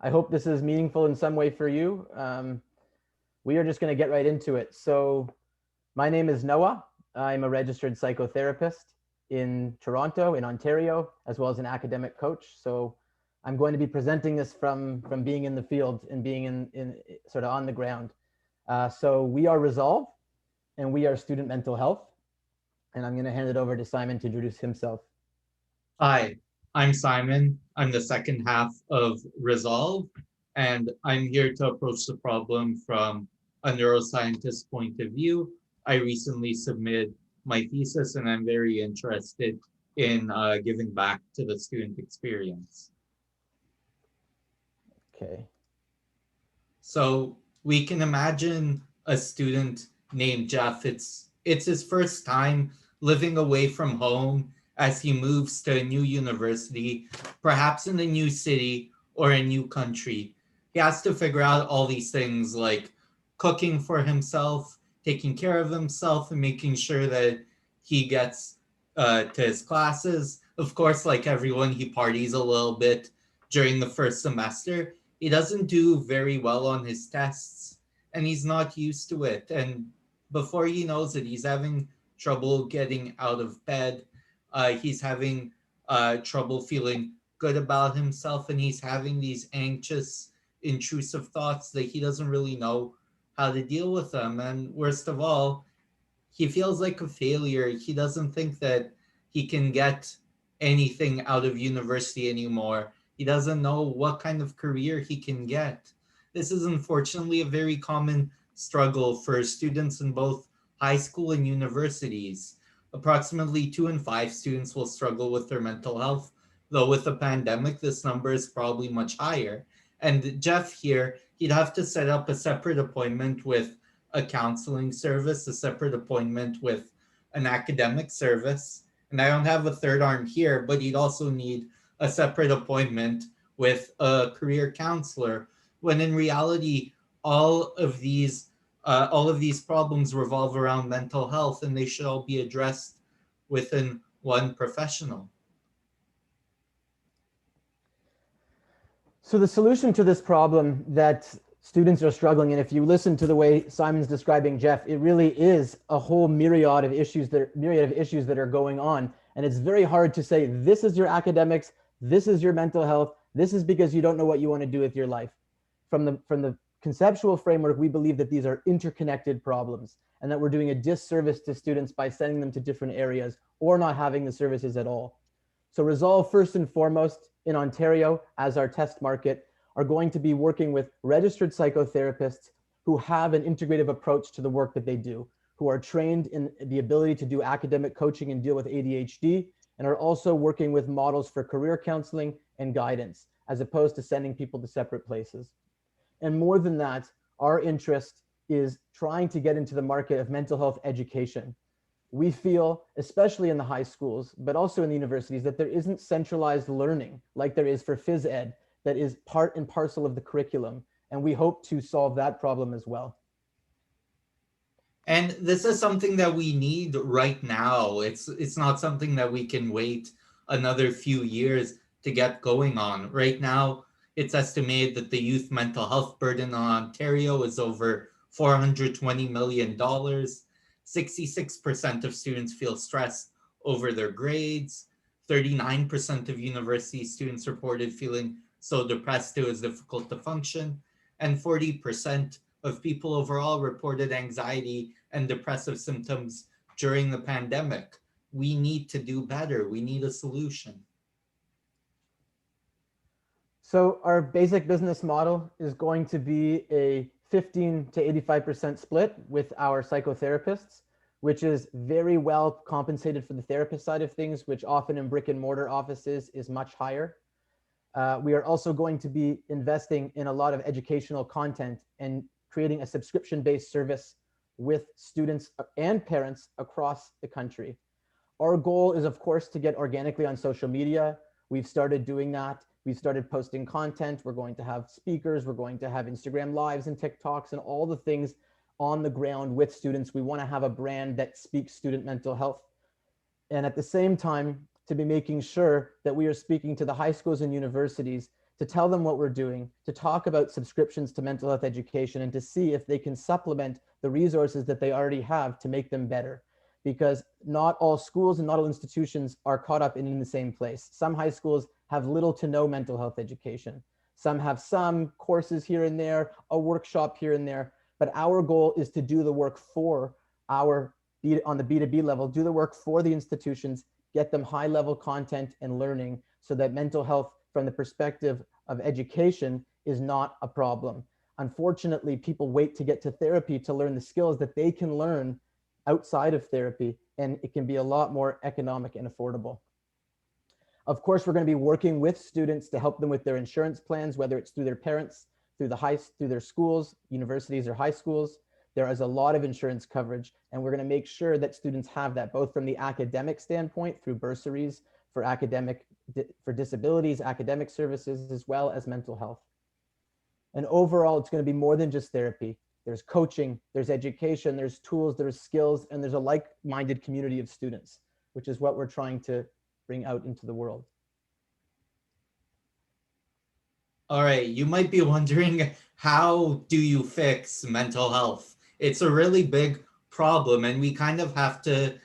I hope this is meaningful in some way for you. We are just going to get right into it. So my name is Noah. I'm a registered psychotherapist in Toronto, in Ontario, as well as an academic coach. So I'm going to be presenting this from being in the field and being in sort of on the ground. So we are Resolvve, and we are student mental health. And I'm going to hand it over to Simon to introduce himself. Hi, I'm Simon. I'm the second half of Resolvve, and I'm here to approach the problem from a neuroscientist point of view. I recently submitted my thesis, and I'm very interested in giving back to the student experience. Okay. So we can imagine a student named Jeff. It's his first time living away from home as he moves to a new university, perhaps in a new city or a new country. He has to figure out all these things like cooking for himself, taking care of himself, and making sure that he gets to his classes. Of course, like everyone, he parties a little bit during the first semester. He doesn't do very well on his tests, and he's not used to it. And before he knows it, he's having trouble getting out of bed. He's having trouble feeling good about himself, and he's having these anxious, intrusive thoughts that he doesn't really know how to deal with them. And worst of all, he feels like a failure. He doesn't think that he can get anything out of university anymore. He doesn't know what kind of career he can get. This is unfortunately a very common struggle for students in both high school and universities. Approximately 2 in 5 students will struggle with their mental health, though with the pandemic, this number is probably much higher. And Jeff here, he'd have to set up a separate appointment with a counseling service, a separate appointment with an academic service. And I don't have a third arm here, but you'd also need a separate appointment with a career counselor. When in reality, all of these all of these problems revolve around mental health, and they should all be addressed within one professional. So the solution to this problem that students are struggling, and if you listen to the way Simon's describing Jeff, it really is a whole myriad of issues that are going on. And it's very hard to say, this is your academics, this is your mental health, this is because you don't know what you want to do with your life. From the conceptual framework, we believe that these are interconnected problems and that we're doing a disservice to students by sending them to different areas or not having the services at all. So Resolvve, first and foremost, in Ontario, as our test market, are going to be working with registered psychotherapists who have an integrative approach to the work that they do, who are trained in the ability to do academic coaching and deal with ADHD, and are also working with models for career counseling and guidance, as opposed to sending people to separate places. And more than that, our interest is trying to get into the market of mental health education. We feel, especially in the high schools, but also in the universities, that there isn't centralized learning like there is for phys ed that is part and parcel of the curriculum. And we hope to solve that problem as well. And this is something that we need right now. It's not something that we can wait another few years to get going on. Right now, it's estimated that the youth mental health burden on Ontario is over $420 million. 66% of students feel stressed over their grades. 39% of university students reported feeling so depressed it was difficult to function. And 40% of people overall reported anxiety and depressive symptoms during the pandemic. We need to do better. We need a solution. So our basic business model is going to be a 15 to 85% split with our psychotherapists, which is very well compensated for the therapist side of things, which often in brick and mortar offices is much higher. We are also going to be investing in a lot of educational content and creating a subscription-based service with students and parents across the country. Our goal is, of course, to get organically on social media. We've started doing that. We've started posting content. We're going to have speakers. We're going to have Instagram lives and TikToks and all the things on the ground with students. We want to have a brand that speaks student mental health. And at the same time, to be making sure that we are speaking to the high schools and universities to tell them what we're doing, to talk about subscriptions to mental health education, and to see if they can supplement the resources that they already have to make them better. Because not all schools and not all institutions are caught up in the same place. Some high schools have little to no mental health education. Some have some courses here and there, a workshop here and there, but our goal is to do the work for our, on the B2B level, do the work for the institutions, get them high level content and learning so that mental health from the perspective of education is not a problem. Unfortunately, people wait to get to therapy to learn the skills that they can learn outside of therapy, and it can be a lot more economic and affordable. Of course, we're going to be working with students to help them with their insurance plans, whether it's through their parents, through their schools, universities, or high schools. There is a lot of insurance coverage, and we're going to make sure that students have that, both from the academic standpoint through bursaries for disabilities, academic services, as well as mental health. And overall, it's going to be more than just therapy. There's coaching, there's education, there's tools, there's skills, and there's a like-minded community of students, which is what we're trying to bring out into the world. All right, you might be wondering, how do you fix mental health? It's a really big problem, and we kind of have to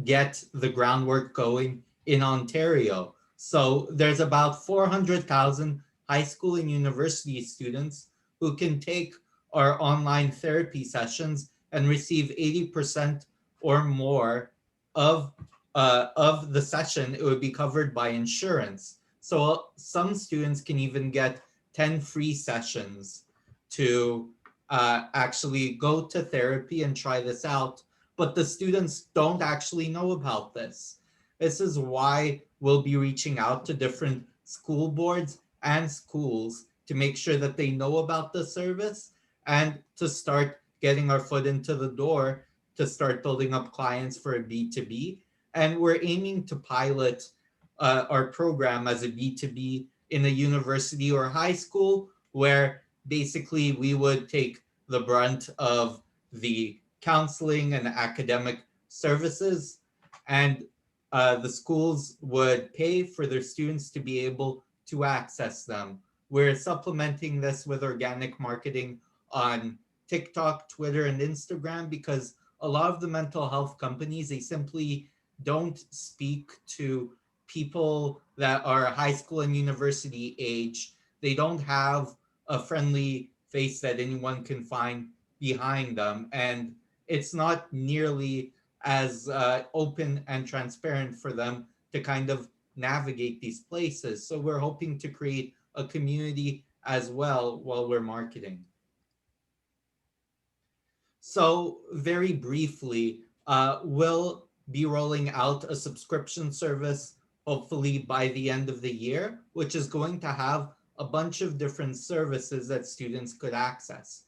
get the groundwork going in Ontario. So there's about 400,000 high school and university students who can take our online therapy sessions and receive 80% or more of of the session. It would be covered by insurance. So some students can even get 10 free sessions to actually go to therapy and try this out. But the students don't actually know about this. This is why we'll be reaching out to different school boards and schools to make sure that they know about the service and to start getting our foot into the door to start building up clients for a B2B. And we're aiming to pilot our program as a B2B in a university or high school, where basically we would take the brunt of the counseling and academic services, and the schools would pay for their students to be able to access them. We're supplementing this with organic marketing on TikTok, Twitter, and Instagram, because a lot of the mental health companies, they simply don't speak to people that are high school and university age. They don't have a friendly face that anyone can find behind them. And it's not nearly as open and transparent for them to kind of navigate these places. So we're hoping to create a community as well while we're marketing. So, very briefly, we'll be rolling out a subscription service hopefully by the end of the year, which is going to have a bunch of different services that students could access.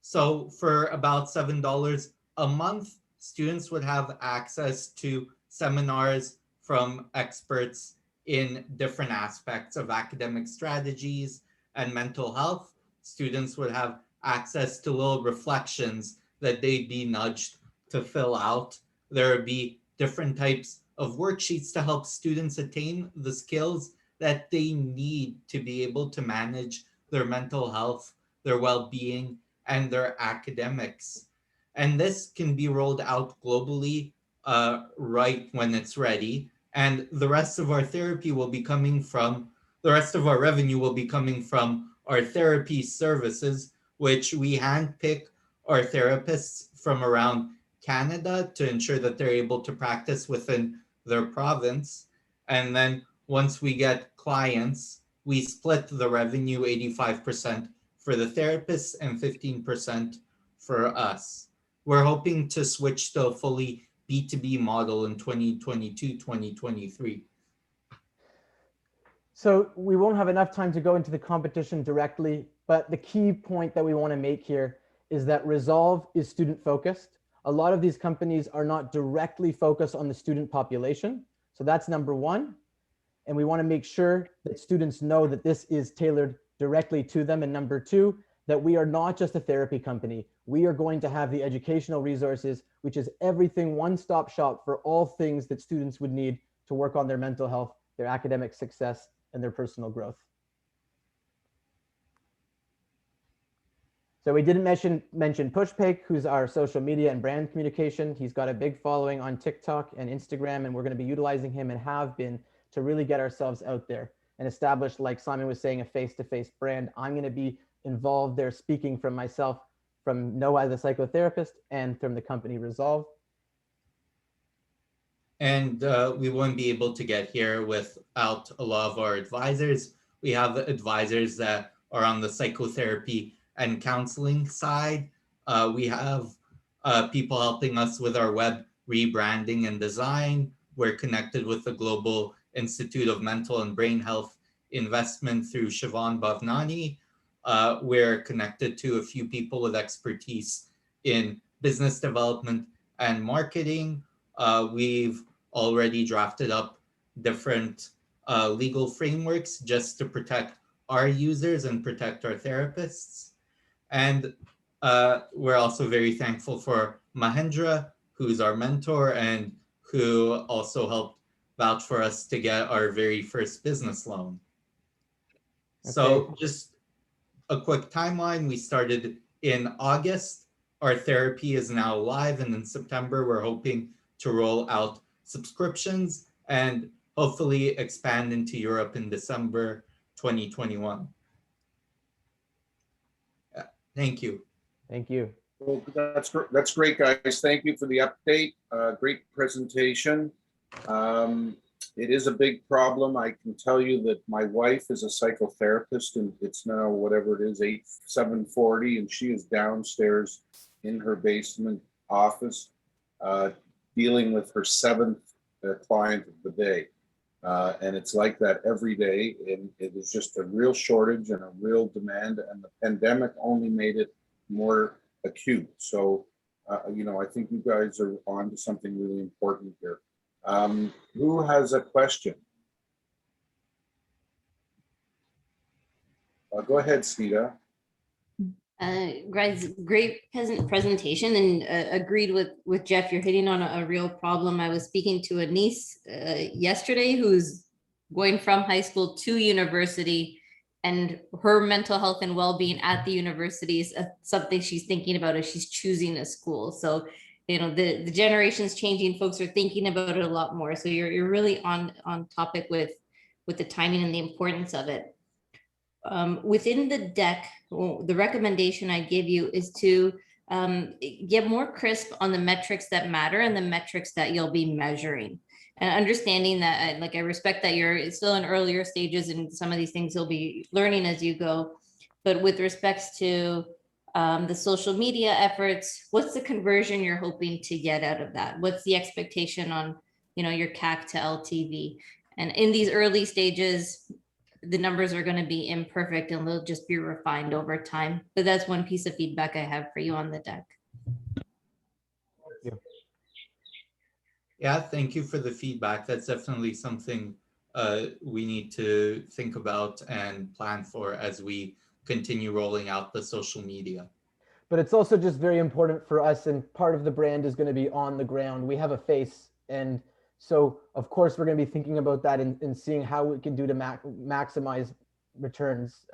So, for about $7 a month, students would have access to seminars from experts in different aspects of academic strategies and mental health. Students would have access to little reflections that they'd be nudged to fill out. There would be different types of worksheets to help students attain the skills that they need to be able to manage their mental health, their well being, and their academics. And this can be rolled out globally right when it's ready. And the rest of our therapy will be coming from, the rest of our revenue will be coming from our therapy services, which we handpick our therapists from around Canada to ensure that they're able to practice within their province. And then once we get clients, we split the revenue 85% for the therapists and 15% for us. We're hoping to switch to a fully B2B model in 2022, 2023. So we won't have enough time to go into the competition directly, but the key point that we want to make here is that Resolvve is student focused. A lot of these companies are not directly focused on the student population. So that's number one. And we want to make sure that students know that this is tailored directly to them. And number two, that we are not just a therapy company. We are going to have the educational resources, which is everything, one-stop shop for all things that students would need to work on their mental health, their academic success, and their personal growth. So we didn't mention Pushpay, who's our social media and brand communication. He's got a big following on TikTok and Instagram, and we're going to be utilizing him and have been to really get ourselves out there and establish, like Simon was saying, a face-to-face brand. I'm going to be involved there speaking from myself, from Noah the psychotherapist, and from the company Resolvve. And we wouldn't be able to get here without a lot of our advisors. We have advisors that are on the psychotherapy and counseling side. We have people helping us with our web rebranding and design. We're connected with the Global Institute of Mental and Brain Health Investment through Siobhan Bhavnani. We're connected to a few people with expertise in business development and marketing. We've already drafted up different legal frameworks just to protect our users and protect our therapists. And we're also very thankful for Mahendra, who's our mentor and who also helped vouch for us to get our very first business loan. Okay. So just a quick timeline. We started in August. Our therapy is now live, and in September, we're hoping to roll out subscriptions and hopefully expand into Europe in December 2021. Thank you. Thank you. Well, that's great, guys. Thank you for the update. Great presentation. It is a big problem. I can tell you that my wife is a psychotherapist, and it's now whatever it is, 7:40, and she is downstairs in her basement office dealing with her seventh client of the day. And it's like that every day. And it is just a real shortage and a real demand. And the pandemic only made it more acute. So, I think you guys are on to something really important here. Who has a question? Go ahead, Sita. Guys, great presentation, and agreed with Jeff. You're hitting on a real problem. I was speaking to a niece yesterday who's going from high school to university, and her mental health and well-being at the university is something she's thinking about as she's choosing a school. So, the generation's changing. Folks are thinking about it a lot more. So you're really on topic with the timing and the importance of it. Within the deck, the recommendation I give you is to get more crisp on the metrics that matter and the metrics that you'll be measuring. And understanding that, I respect that you're still in earlier stages and some of these things you'll be learning as you go. But with respects to the social media efforts, what's the conversion you're hoping to get out of that? What's the expectation on, your CAC to LTV? And in these early stages, the numbers are going to be imperfect and they'll just be refined over time. But that's one piece of feedback I have for you on the deck. Yeah, thank you for the feedback. That's definitely something we need to think about and plan for as we continue rolling out the social media. But it's also just very important for us, and part of the brand is going to be on the ground. We have a face, and so of course we're going to be thinking about that and seeing how we can do to maximize returns,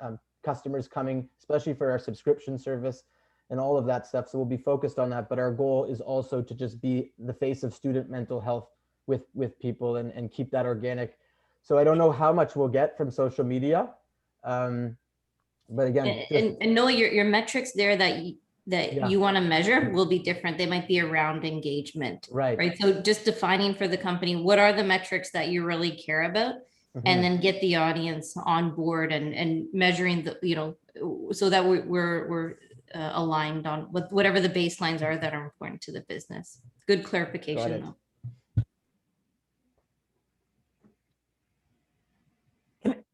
customers coming, especially for our subscription service and all of that stuff. So we'll be focused on that, but our goal is also to just be the face of student mental health with people and keep that organic. So I don't know how much we'll get from social media, but again, and Noah, your metrics there that you want to measure will be different. They might be around engagement, right? So just defining for the company, what are the metrics that you really care about, and then get the audience on board and measuring the, so that we're aligned on whatever the baselines are that are important to the business. Good clarification though.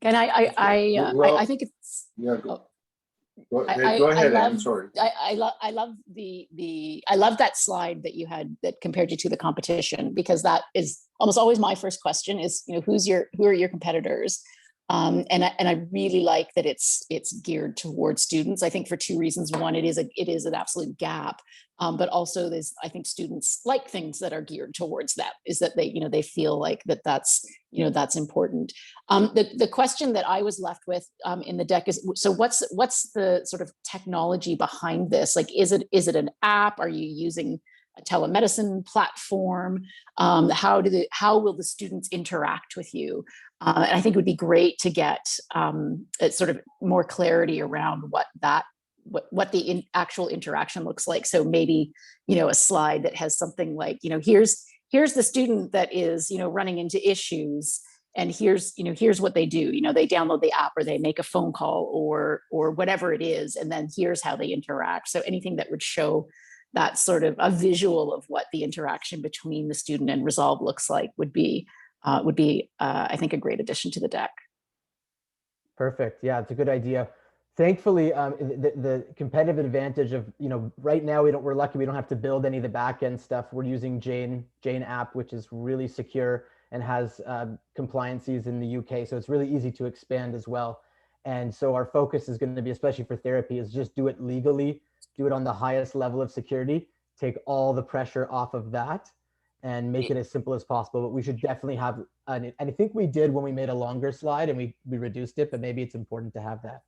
And I think it's, yeah. Go ahead. I'm sorry. I love that slide that you had that compared you to the competition, because that is almost always my first question is, who are your competitors? And I really like that it's geared towards students. I think for two reasons. One, it is an absolute gap, but also I think students like things that are geared towards that. Is that they feel like that's important. The question that I was left with in the deck is, so what's the sort of technology behind this? Like, is it an app? Are you using a telemedicine platform? How will the students interact with you? And I think it would be great to get sort of more clarity around what the actual interaction looks like. So maybe, a slide that has something like, here's the student that is, running into issues, and here's what they do. They download the app, or they make a phone call, or whatever it is, and then here's how they interact. So anything that would show that sort of a visual of what the interaction between the student and Resolvve looks like would be, I think, a great addition to the deck. Perfect. Yeah, it's a good idea. Thankfully, the competitive advantage of, right now we're lucky we don't have to build any of the back end stuff. We're using Jane app, which is really secure and has compliances in the UK. So it's really easy to expand as well. And so our focus is going to be, especially for therapy, is just do it legally, do it on the highest level of security, take all the pressure off of that, and make it as simple as possible. But we should definitely have, and I think we did when we made a longer slide and we reduced it, but maybe it's important to have that.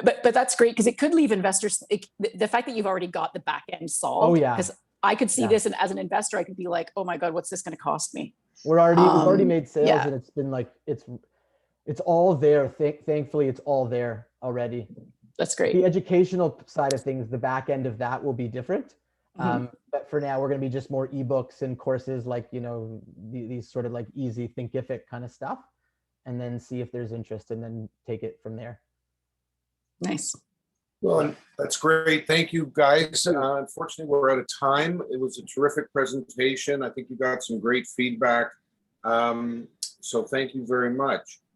But that's great, because it could leave investors, the fact that you've already got the back end solved. Oh yeah. Because I could see this, and as an investor, I could be like, oh my God, what's this going to cost me? We've already made sales, yeah. and it's been like, it's all there. Thankfully, it's all there already. That's great. The educational side of things, the back end of that will be different. But for now, we're going to be just more ebooks and courses, like, these sort of like easy thinkific kind of stuff, and then see if there's interest, and then take it from there. Nice. Well, that's great. Thank you, guys. Unfortunately, we're out of time. It was a terrific presentation. I think you got some great feedback. So thank you very much.